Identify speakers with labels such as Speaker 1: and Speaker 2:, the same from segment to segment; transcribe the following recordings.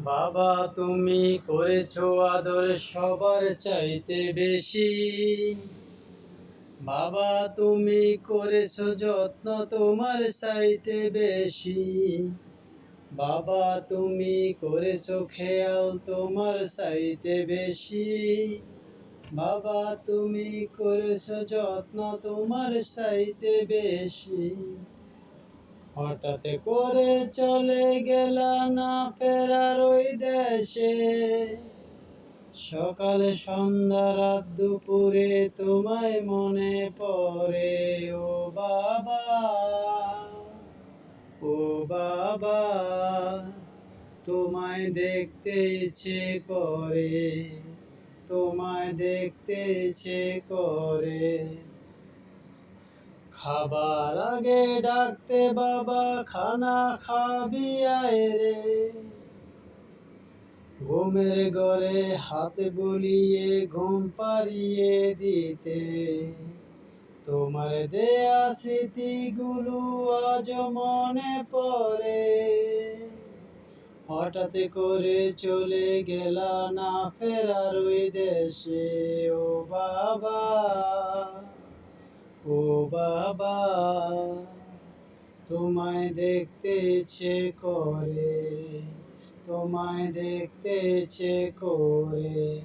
Speaker 1: বাবা তুমি করেছো আদর সবার চাইতে বেশি। বাবা তুমি করেছো যত্ন তোমার চাইতে বেশি। বাবা তুমি করেছো খেয়াল তোমার চাইতে বেশি। বাবা তুমি করেছো যত্ন তোমার চাইতে বেশি। হঠাৎ করে চলে গেলা না ফেরার ওই দেশে। সকালে সন্ধ্যা রাত দুপুরে তোমায় মনে পড়ে। ও বাবা, ও বাবা, তোমায় দেখতে ইচ্ছে করে, তোমায় দেখতে ইচ্ছে করে। খাবার আগে ডাকতে বাবা খানা খাবি আয় রে। ঘুমের ঘরে হাতে বুলিয়ে ঘুম পাড়িয়ে দিতে। তোমার দেয়া স্মৃতিগুলো আজ মনে পড়ে। হঠাৎ করে চলে গেলা না ফেরার ওই দেশে। ও বাবা, ও বাবা, তোমায় দেখতে ইচ্ছে করে, তোমায় দেখতে ইচ্ছে করে।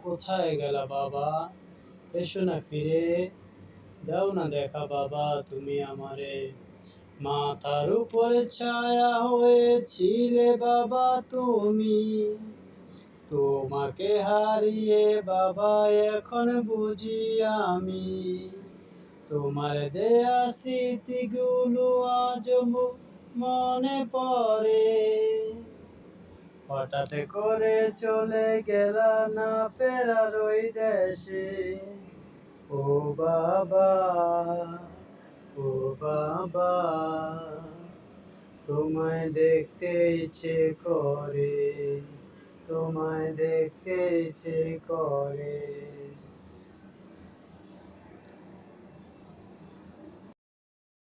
Speaker 1: কোথায় গেলা বাবা, এসো না ফিরে, দাও না দেখা বাবা তুমি আমারে। মাথার উপরে ছায়া হয়েছিলে বাবা তুমি। তোমাকে হারিয়ে বাবা এখন বুঝি আমি। তোমার দেয়া স্মৃতিগুলো আজ মনে পড়ে। হঠাৎ করে চলে গেলা না ফেরার ওই দেশে। ও বাবা, ও বাবা, তোমায় দেখতে ইচ্ছে করে, তোমায় দেখতে ইচ্ছে করে।